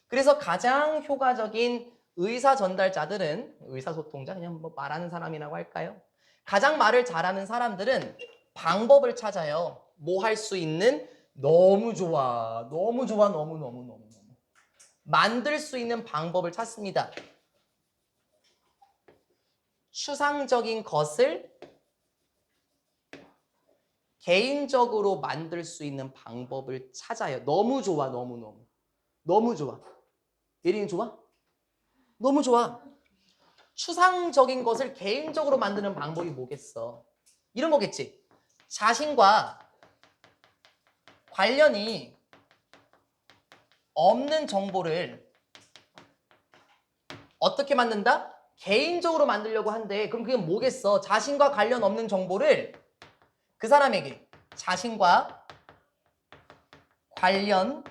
그래서 가장 효과적인 의사 전달자들은, 의사소통자, 그냥 뭐 말하는 사람이라고 할까요? 가장 말을 잘하는 사람들은 방법을 찾아요. 뭐 할 수 있는? 너무 좋아. 너무 좋아. 너무. 만들 수 있는 방법을 찾습니다. 추상적인 것을 개인적으로 만들 수 있는 방법을 찾아요. 너무 좋아. 너무 좋아. 예린이 좋아? 너무 좋아. 추상적인 것을 개인적으로 만드는 방법이 뭐겠어? 이런 거겠지. 자신과 관련이 없는 정보를 어떻게 만든다? 개인적으로 만들려고 한대. 그럼 그게 뭐겠어? 자신과 관련 없는 정보를 그 사람에게 자신과 관련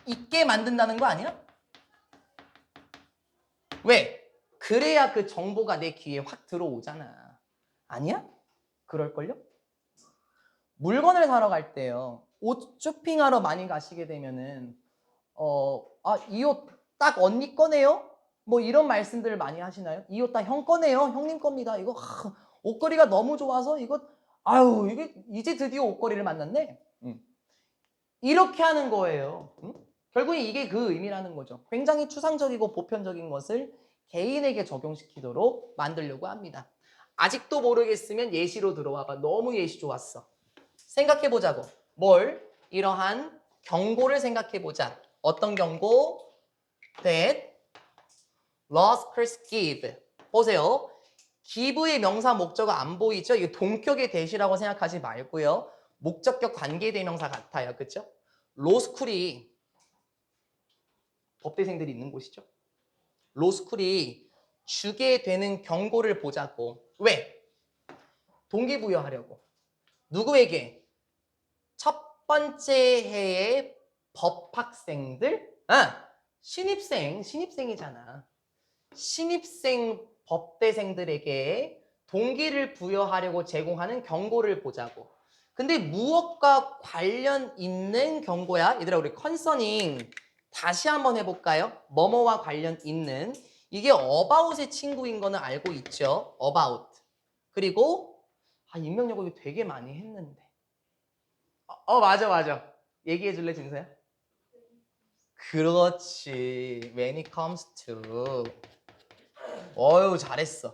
있게 만든다는 거 아니야? 왜? 그래야 그 정보가 내 귀에 확 들어오잖아. 아니야? 그럴걸요? 물건을 사러 갈 때요. 옷 쇼핑하러 많이 가시게 되면은 이 옷 딱 언니 거네요? 뭐 이런 말씀들을 많이 하시나요? 이 옷 딱 형 거네요? 형님 겁니다. 이거 옷걸이가 너무 좋아서 이거 이게 이제 드디어 옷걸이를 만났네. 이렇게 하는 거예요. 결국에 이게 그 의미라는 거죠. 굉장히 추상적이고 보편적인 것을 개인에게 적용시키도록 만들려고 합니다. 아직도 모르겠으면 예시로 들어와봐. 너무 예시 좋았어. 생각해보자고. 뭘? 이러한 경고를 생각해보자. 어떤 경고? That laws give. 보세요. give의 명사 목적어 안 보이죠? 이거 동격의 대시라고 생각하지 말고요. 목적격 관계대명사 같아요. 그렇죠? 로스쿨이 법대생들이 있는 곳이죠. 로스쿨이 주게 되는 경고를 보자고. 왜? 동기부여하려고. 누구에게? 첫 번째 해의 법학생들? 신입생이잖아. 신입생 법대생들에게 동기를 부여하려고 제공하는 경고를 보자고. 근데 무엇과 관련 있는 경고야? 얘들아, 우리 컨서닝 다시 한번 해볼까요? 뭐뭐와 관련 있는. 이게 about의 친구인 거는 알고 있죠? about. 그리고 인명여고 이거 되게 많이 했는데. 맞아. 얘기해 줄래, 진서야? 그렇지. When it comes to. 어유, 잘했어.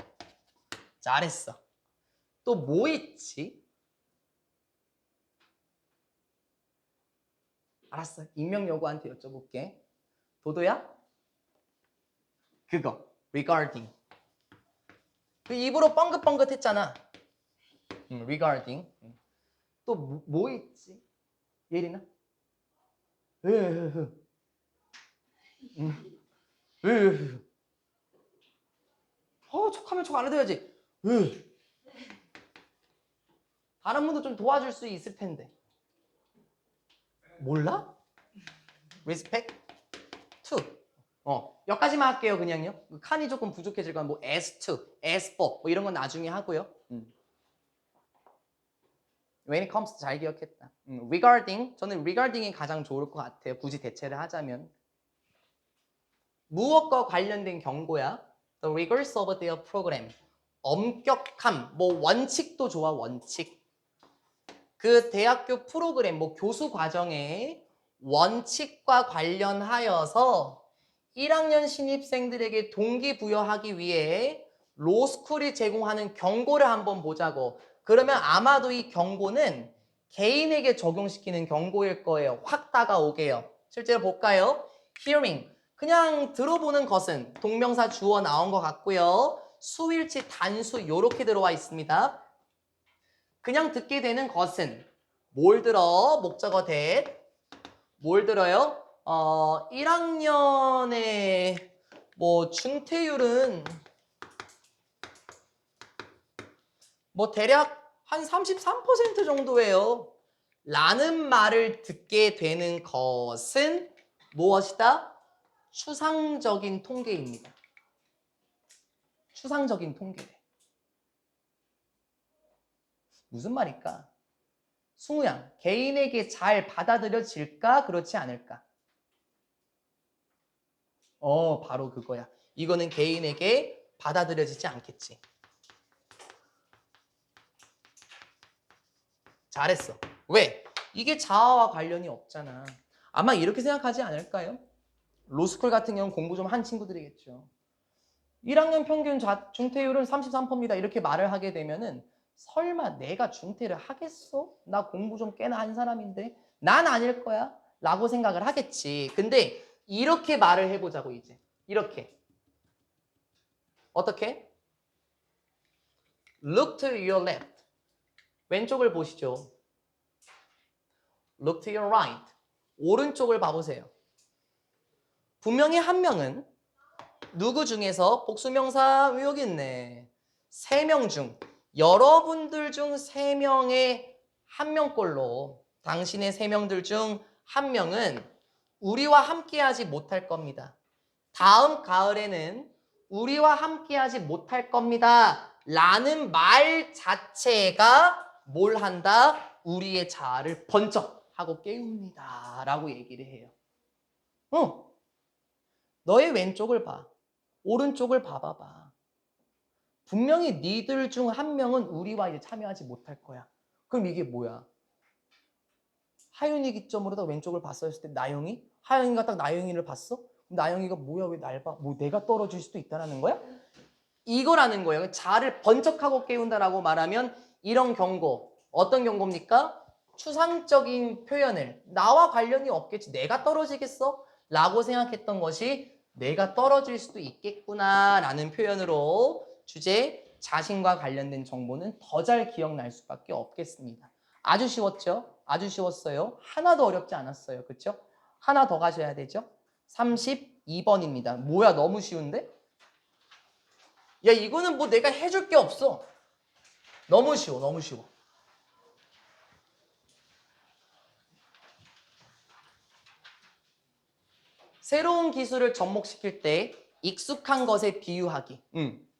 또 뭐 있지? 알았어. 익명여고한테 여쭤볼게. 도도야? 그거. regarding. 그 입으로 뻥긋뻥긋 했잖아. regarding. 또 뭐 있지? 예린아? 척하면 척 안 해도야지. 다른 분도 좀 도와줄 수 있을 텐데. 몰라? respect to. 여기까지만 할게요, 그냥요. 칸이 조금 부족해질 건 뭐 as to, as for 뭐 이런 건 나중에 하고요. when it comes to 잘 기억했다. regarding, 저는 regarding이 가장 좋을 것 같아요. 굳이 대체를 하자면. 무엇과 관련된 경고야? The rigors of their program. 엄격함, 뭐 원칙도 좋아, 원칙. 그 대학교 프로그램, 뭐 교수 과정의 원칙과 관련하여서 1학년 신입생들에게 동기부여하기 위해 로스쿨이 제공하는 경고를 한번 보자고. 그러면 아마도 이 경고는 개인에게 적용시키는 경고일 거예요. 확 다가오게요. 실제로 볼까요? hearing. 그냥 들어보는 것은 동명사 주어 나온 것 같고요. 수일치 단수 요렇게 들어와 있습니다. 그냥 듣게 되는 것은 뭘 들어? 목적어 that. 뭘 들어요? 1학년의 뭐 중퇴율은 뭐 대략 한 33% 정도예요. 라는 말을 듣게 되는 것은 무엇이다? 추상적인 통계입니다. 추상적인 통계래. 무슨 말일까? 승우야, 개인에게 잘 받아들여질까? 그렇지 않을까? 바로 그거야. 이거는 개인에게 받아들여지지 않겠지. 잘했어. 왜? 이게 자아와 관련이 없잖아. 아마 이렇게 생각하지 않을까요? 로스쿨 같은 경우는 공부 좀 한 친구들이겠죠. 1학년 평균 중퇴율은 33%입니다. 이렇게 말을 하게 되면은 설마 내가 중퇴를 하겠어? 나 공부 좀 꽤나 한 사람인데 난 아닐 거야 라고 생각을 하겠지. 근데 이렇게 말을 해보자고. 이제 이렇게 어떻게? Look to your left. 왼쪽을 보시죠. Look to your right. 오른쪽을 봐보세요. 분명히 한 명은 누구 중에서 복수명사 여기 있네. 3명 중 여러분들 중 3명의 한 명꼴로 당신의 3명들 중 한 명은 우리와 함께하지 못할 겁니다. 다음 가을에는 우리와 함께하지 못할 겁니다. 라는 말 자체가 뭘 한다? 우리의 자아를 번쩍 하고 깨웁니다. 라고 얘기를 해요. 너의 왼쪽을 봐. 오른쪽을 봐봐봐. 분명히 니들 중 한 명은 우리와 이제 참여하지 못할 거야. 그럼 이게 뭐야? 하윤이 기점으로 딱 왼쪽을 봤어 했을 때 나영이? 하윤이가 딱 나영이를 봤어? 나영이가 뭐야 왜 날 봐? 뭐 내가 떨어질 수도 있다는 거야? 이거라는 거예요. 자아를 번쩍하고 깨운다라고 말하면 이런 경고. 어떤 경고입니까? 추상적인 표현을 나와 관련이 없겠지. 내가 떨어지겠어? 라고 생각했던 것이 내가 떨어질 수도 있겠구나 라는 표현으로 주제 자신과 관련된 정보는 더 잘 기억날 수밖에 없겠습니다. 아주 쉬웠죠? 아주 쉬웠어요. 하나도 어렵지 않았어요. 그렇죠? 하나 더 가셔야 되죠? 32번입니다. 뭐야, 너무 쉬운데? 야, 이거는 뭐 내가 해줄 게 없어. 너무 쉬워, 너무 쉬워. 새로운 기술을 접목시킬 때 익숙한 것에 비유하기.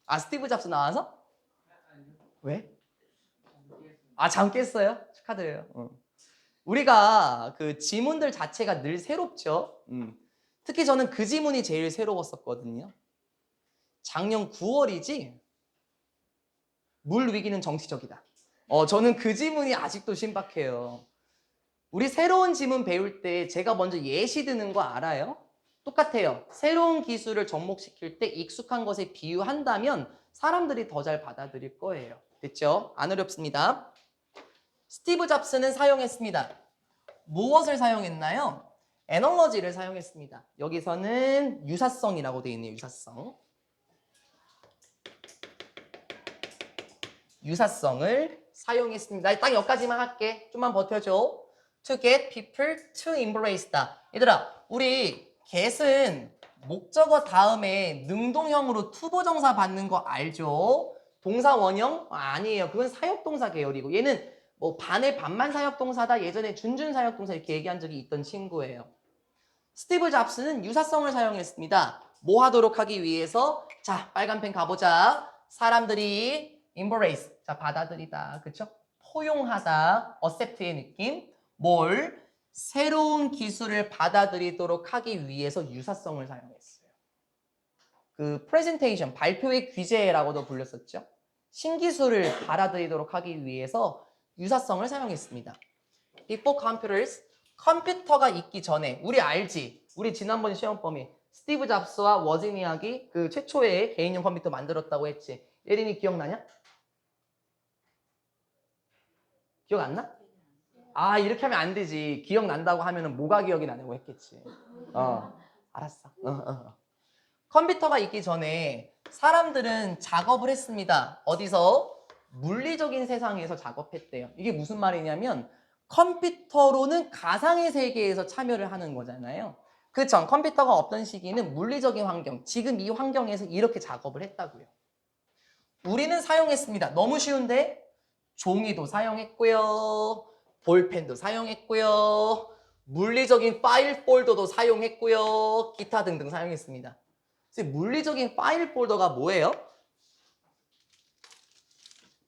아, 스티브 잡스 나와서? 왜? 아, 잠 깼어요? 축하드려요. 우리가 그 지문들 자체가 늘 새롭죠. 특히 저는 그 지문이 제일 새로웠었거든요. 작년 9월이지? 물 위기는 정치적이다. 저는 그 지문이 아직도 신박해요. 우리 새로운 지문 배울 때 제가 먼저 예시 드는 거 알아요? 똑같아요. 새로운 기술을 접목시킬 때 익숙한 것에 비유한다면 사람들이 더 잘 받아들일 거예요. 됐죠? 안 어렵습니다. 스티브 잡스는 사용했습니다. 무엇을 사용했나요? 애널러지를 사용했습니다. 여기서는 유사성이라고 되어 있네요. 유사성. 유사성을 사용했습니다. 딱 여기까지만 할게. 좀만 버텨줘. To get people to embrace다. 얘들아, 우리 get은 목적어 다음에 능동형으로 투보정사 받는 거 알죠? 동사 원형? 아니에요. 그건 사역동사 계열이고 얘는 뭐 반의 반만 사역동사다. 예전에 준준 사역동사 이렇게 얘기한 적이 있던 친구예요. 스티브 잡스는 유사성을 사용했습니다. 뭐 하도록 하기 위해서? 자, 빨간 펜 가보자. 사람들이 embrace, 자, 받아들이다. 그쵸? 포용하다. accept의 느낌. 뭘? 새로운 기술을 받아들이도록 하기 위해서 유사성을 사용했어요. 그 presentation, 발표의 귀재라고도 불렸었죠. 신기술을 받아들이도록 하기 위해서 유사성을 사용했습니다. Before computers, 컴퓨터가 있기 전에, 우리 알지? 우리 지난번 시험 범위 스티브 잡스와 워즈니악이 그 최초의 개인용 컴퓨터 만들었다고 했지. 예린이 기억나냐? 기억 안 나? 아, 이렇게 하면 안 되지. 기억난다고 하면은 뭐가 기억이 나냐고 했겠지. 알았어. 컴퓨터가 있기 전에 사람들은 작업을 했습니다. 어디서? 물리적인 세상에서 작업했대요. 이게 무슨 말이냐면 컴퓨터로는 가상의 세계에서 참여를 하는 거잖아요. 그렇죠. 컴퓨터가 없던 시기는 물리적인 환경, 지금 이 환경에서 이렇게 작업을 했다고요. 우리는 사용했습니다. 너무 쉬운데? 종이도 사용했고요. 볼펜도 사용했고요. 물리적인 파일 폴더도 사용했고요. 기타 등등 사용했습니다. 물리적인 파일 폴더가 뭐예요?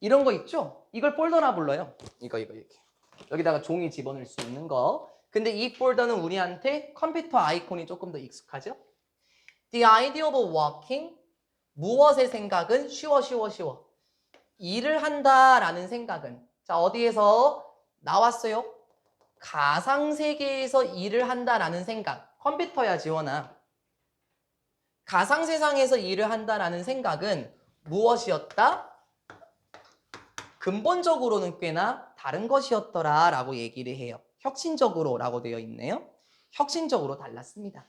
이런 거 있죠? 이걸 폴더라 불러요. 이거 이렇게. 여기다가 종이 집어넣을 수 있는 거. 근데 이 폴더는 우리한테 컴퓨터 아이콘이 조금 더 익숙하죠? The idea of working, 무엇의 생각은 쉬워. 일을 한다라는 생각은, 자, 어디에서 나왔어요? 가상세계에서 일을 한다라는 생각. 컴퓨터야, 지원아. 가상세상에서 일을 한다라는 생각은 무엇이었다? 근본적으로는 꽤나 다른 것이었더라 라고 얘기를 해요. 혁신적으로 라고 되어 있네요. 혁신적으로 달랐습니다.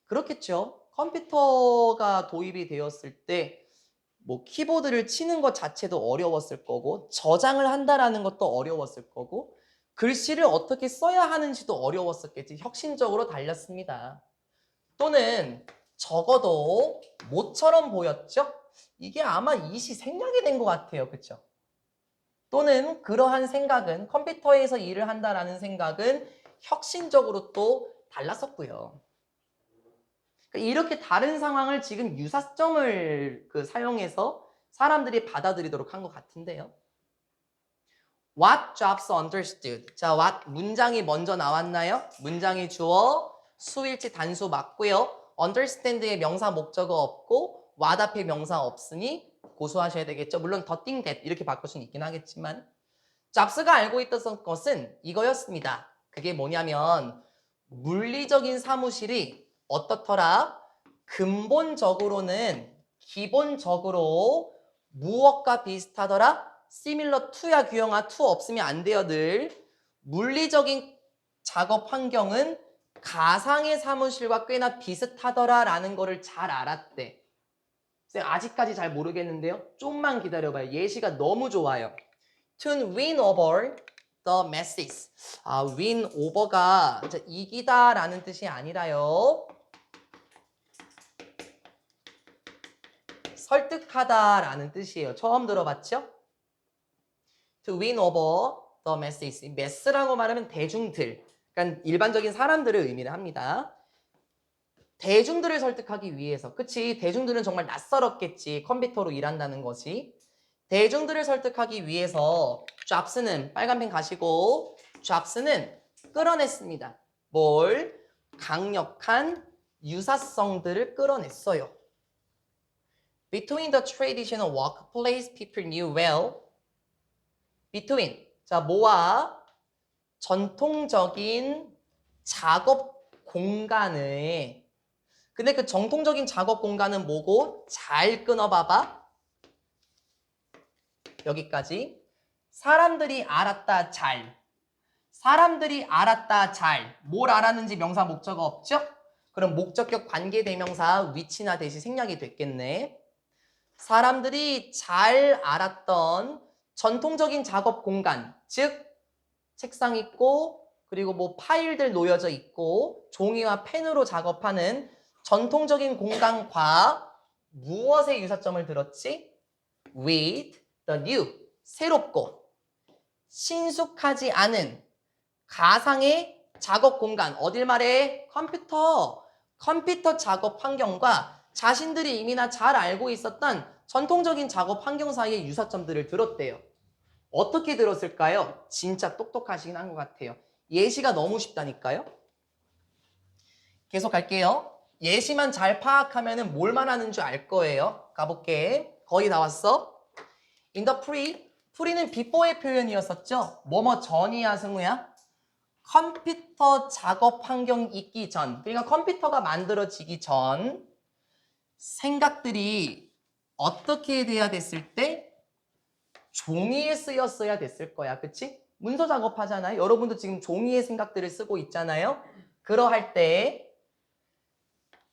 그렇겠죠. 컴퓨터가 도입이 되었을 때 뭐 키보드를 치는 것 자체도 어려웠을 거고 저장을 한다라는 것도 어려웠을 거고 글씨를 어떻게 써야 하는지도 어려웠었겠지. 혁신적으로 달렸습니다. 또는 적어도 모처럼 보였죠? 이게 아마 이시 생략이 된 것 같아요. 그렇죠? 또는 그러한 생각은 컴퓨터에서 일을 한다라는 생각은 혁신적으로 또 달랐었고요. 이렇게 다른 상황을 지금 유사점을 사용해서 사람들이 받아들이도록 한 것 같은데요. What jobs understood? 자, what 문장이 먼저 나왔나요? 문장이 주어, 수일치 단수 맞고요. understand의 명사 목적어 없고 what 앞에 명사 없으니 고수하셔야 되겠죠. 물론 the thing that 이렇게 바꿀 수는 있긴 하겠지만 잡스가 알고 있던 것은 이거였습니다. 그게 뭐냐면 물리적인 사무실이 어떻더라? 근본적으로는 기본적으로 무엇과 비슷하더라? similar to야 규영아. to 없으면 안 돼요. 늘 물리적인 작업 환경은 가상의 사무실과 꽤나 비슷하더라 라는 거를 잘 알았대. 쌤 아직까지 잘 모르겠는데요. 좀만 기다려봐요. 예시가 너무 좋아요. To win over the masses. win over가 이기다라는 뜻이 아니라요. 설득하다라는 뜻이에요. 처음 들어봤죠? To win over the masses. mass라고 말하면 대중들. 그러니까 일반적인 사람들을 의미를 합니다. 대중들을 설득하기 위해서. 그치? 대중들은 정말 낯설었겠지. 컴퓨터로 일한다는 것이. 대중들을 설득하기 위해서 잡스는 빨간 펜 가시고 잡스는 끌어냈습니다. 뭘? 강력한 유사성들을 끌어냈어요. Between the traditional workplace, people knew well. Between. 자, 뭐와 전통적인 작업 공간을. 근데 그 정통적인 작업 공간은 뭐고? 잘 끊어봐봐. 여기까지. 사람들이 알았다 잘. 사람들이 알았다 잘. 뭘 알았는지 명사 목적어 없죠? 그럼 목적격 관계대명사 위치나 대시 생략이 됐겠네. 사람들이 잘 알았던 전통적인 작업 공간, 즉 책상 있고 그리고 뭐 파일들 놓여져 있고 종이와 펜으로 작업하는 전통적인 공간과 무엇의 유사점을 들었지? With the new, 새롭고 신숙하지 않은 가상의 작업 공간, 어딜 말해? 컴퓨터 작업 환경과 자신들이 이미나 잘 알고 있었던 전통적인 작업 환경 사이의 유사점들을 들었대요. 어떻게 들었을까요? 진짜 똑똑하시긴 한 것 같아요. 예시가 너무 쉽다니까요. 계속 갈게요. 예시만 잘 파악하면 뭘 말하는 줄 알 거예요. 가볼게. 거의 다 왔어. In the pre는 before의 표현이었었죠. 뭐뭐 전이야, 승우야? 컴퓨터 작업 환경 있기 전, 그러니까 컴퓨터가 만들어지기 전 생각들이 어떻게 돼야 됐을 때? 종이에 쓰였어야 됐을 거야. 그치? 문서 작업하잖아요. 여러분도 지금 종이의 생각들을 쓰고 있잖아요. 그러할 때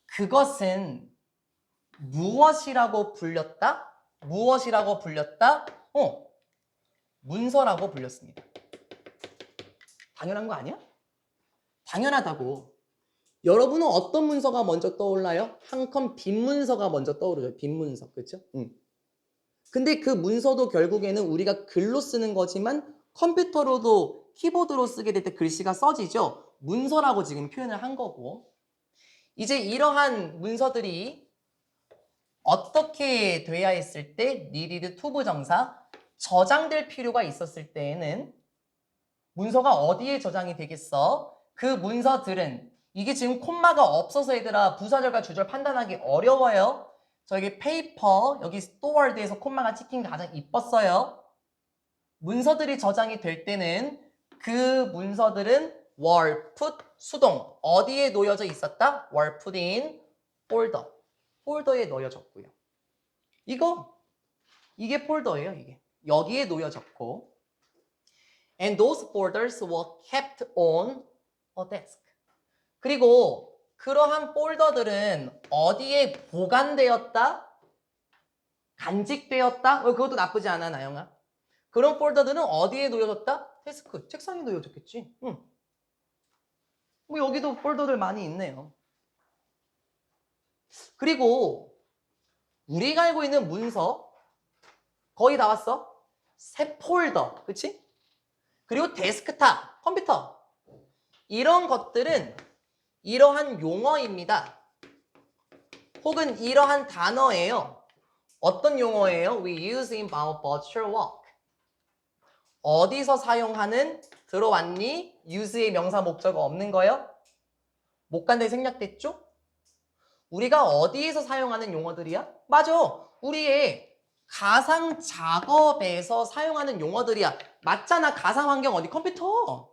그것은 무엇이라고 불렸다? 무엇이라고 불렸다? 문서라고 불렸습니다. 당연한 거 아니야? 당연하다고. 여러분은 어떤 문서가 먼저 떠올라요? 한 컴 빈 문서가 먼저 떠오르죠. 빈 문서. 그렇죠? 근데 그 문서도 결국에는 우리가 글로 쓰는 거지만 컴퓨터로도 키보드로 쓰게 될 때 글씨가 써지죠. 문서라고 지금 표현을 한 거고. 이제 이러한 문서들이 어떻게 돼야 했을 때 needed to 부정사 저장될 필요가 있었을 때에는 문서가 어디에 저장이 되겠어? 그 문서들은 이게 지금 콤마가 없어서 얘들아 부사절과 주절 판단하기 어려워요. 저기 페이퍼 여기 스토어드에서 콤마가 찍힌 게 가장 이뻤어요. 문서들이 저장이 될 때는 그 문서들은 were put 수동 어디에 놓여져 있었다? were put in folder 폴더에 놓여졌고요. 이게 폴더예요. 이게 여기에 놓여졌고 and those folders were kept on a desk. 그리고 그러한 폴더들은 어디에 보관되었다? 간직되었다? 그것도 나쁘지 않아, 나영아. 그런 폴더들은 어디에 놓여졌다? 데스크, 책상에 놓여졌겠지. 뭐 여기도 폴더들 많이 있네요. 그리고 우리가 알고 있는 문서 거의 다 왔어? 새 폴더, 그치? 그리고 데스크탑, 컴퓨터 이런 것들은 이러한 용어입니다. 혹은 이러한 단어예요. 어떤 용어예요? We use in our virtual work. 어디서 사용하는 들어왔니? use의 명사 목적어 없는 거요? 못 간다에 생략됐죠? 우리가 어디에서 사용하는 용어들이야? 맞아. 우리의 가상 작업에서 사용하는 용어들이야. 맞잖아. 가상 환경 어디? 컴퓨터.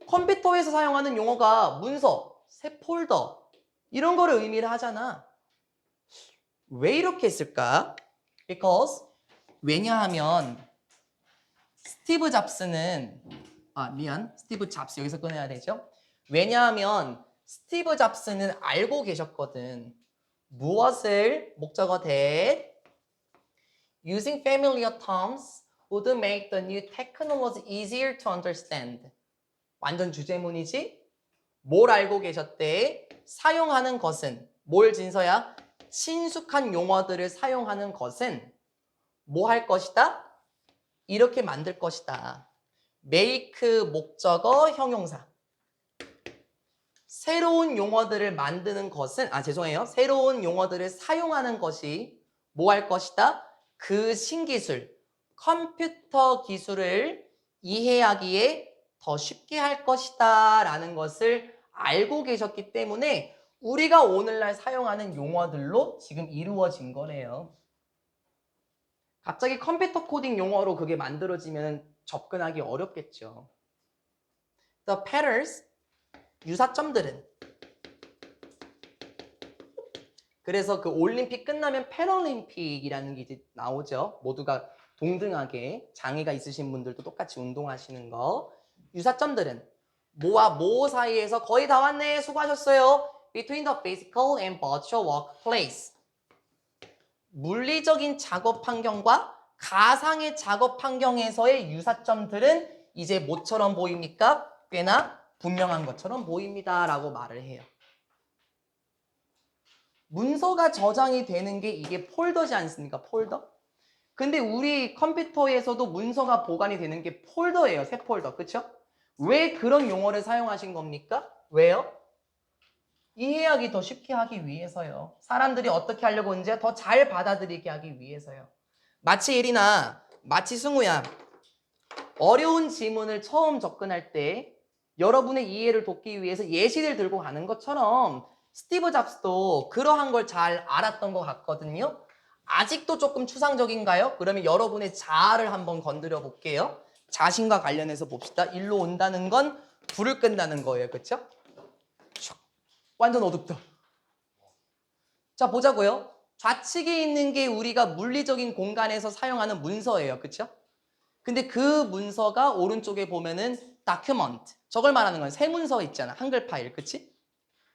컴퓨터에서 사용하는 용어가 문서, 새 폴더 이런 거를 의미를 하잖아. 왜 이렇게 했을까? Because 왜냐하면 스티브 잡스는 스티브 잡스 여기서 꺼내야 되죠. 왜냐하면 스티브 잡스는 알고 계셨거든. 무엇을 목적어 that using familiar terms would make the new technology easier to understand. 완전 주제문이지? 뭘 알고 계셨대? 사용하는 것은 뭘 진서야? 친숙한 용어들을 사용하는 것은 뭐 할 것이다? 이렇게 만들 것이다. make 목적어 형용사. 새로운 용어들을 만드는 것은 새로운 용어들을 사용하는 것이 뭐 할 것이다? 그 신기술, 컴퓨터 기술을 이해하기에 더 쉽게 할 것이다 라는 것을 알고 계셨기 때문에 우리가 오늘날 사용하는 용어들로 지금 이루어진 거네요. 갑자기 컴퓨터 코딩 용어로 그게 만들어지면 접근하기 어렵겠죠. The patterns, 유사점들은. 그래서 그 올림픽 끝나면 패럴림픽이라는 게 이제 나오죠. 모두가 동등하게 장애가 있으신 분들도 똑같이 운동하시는 거. 유사점들은 뭐와 뭐 사이에서 거의 다 왔네. 수고하셨어요. Between the physical and virtual workplace. 물리적인 작업 환경과 가상의 작업 환경에서의 유사점들은 이제 뭐처럼 보입니까? 꽤나 분명한 것처럼 보입니다. 라고 말을 해요. 문서가 저장이 되는 게 이게 폴더지 않습니까? 폴더? 근데 우리 컴퓨터에서도 문서가 보관이 되는 게 폴더예요. 새 폴더. 그쵸? 왜 그런 용어를 사용하신 겁니까? 왜요? 이해하기 더 쉽게 하기 위해서요. 사람들이 어떻게 하려고 하는지 더 잘 받아들이게 하기 위해서요. 마치 예린아, 마치 승우야. 어려운 지문을 처음 접근할 때 여러분의 이해를 돕기 위해서 예시를 들고 가는 것처럼 스티브 잡스도 그러한 걸 잘 알았던 것 같거든요. 아직도 조금 추상적인가요? 그러면 여러분의 자아를 한번 건드려 볼게요. 자신과 관련해서 봅시다. 일로 온다는 건 불을 끈다는 거예요. 그렇죠? 완전 어둡다. 자, 보자고요. 좌측에 있는 게 우리가 물리적인 공간에서 사용하는 문서예요. 그렇죠? 근데 그 문서가 오른쪽에 보면은 document. 저걸 말하는 건 세문서 있잖아. 한글 파일. 그치?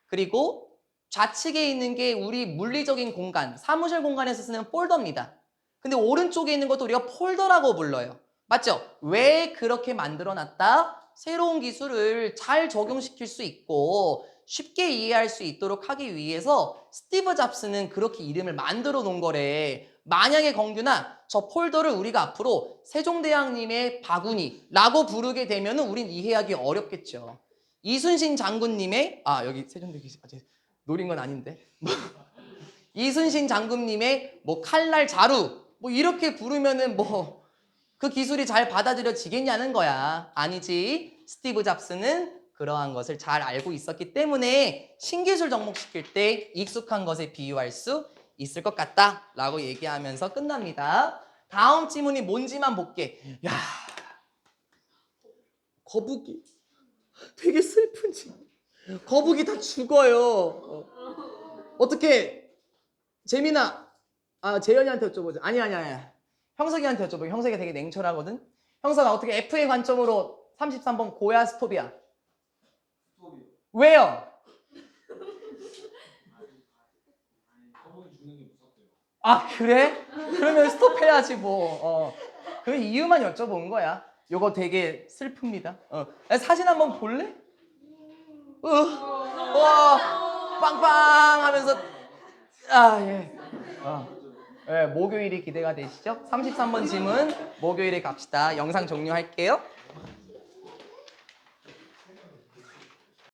그리고 좌측에 있는 게 우리 물리적인 공간, 사무실 공간에서 쓰는 폴더입니다. 근데 오른쪽에 있는 것도 우리가 폴더라고 불러요. 맞죠? 왜 그렇게 만들어놨다? 새로운 기술을 잘 적용시킬 수 있고 쉽게 이해할 수 있도록 하기 위해서 스티브 잡스는 그렇게 이름을 만들어 놓은 거래. 만약에 공규나 저 폴더를 우리가 앞으로 세종대왕님의 바구니라고 부르게 되면 우린 이해하기 어렵겠죠. 이순신 장군님의 여기 세종대왕 노린 건 아닌데 이순신 장군님의 뭐 칼날 자루 뭐 이렇게 부르면은 뭐 그 기술이 잘 받아들여지겠냐는 거야. 아니지. 스티브 잡스는 그러한 것을 잘 알고 있었기 때문에 신기술 접목시킬 때 익숙한 것에 비유할 수 있을 것 같다 라고 얘기하면서 끝납니다. 다음 지문이 뭔지만 볼게. 야, 거북이 되게 슬픈 지문. 거북이 다 죽어요. 어떻게 재민아, 재현이한테 여쭤보자. 아니. 형석이한테 여쭤보자. 형석이가 되게 냉철하거든. 형석아, 어떻게 F의 관점으로 33번 고야 스톱이야? 스톱이요. 왜요? 거북이 죽는 게 무섭대요. 아, 그래? 그러면 스톱해야지 뭐. 그 이유만 여쭤본 거야. 요거 되게 슬픕니다. 사진 한번 볼래? 와, 빵빵 하면서 예. 목요일이 기대가 되시죠? 33번 질문 목요일에 갑시다. 영상 종료할게요.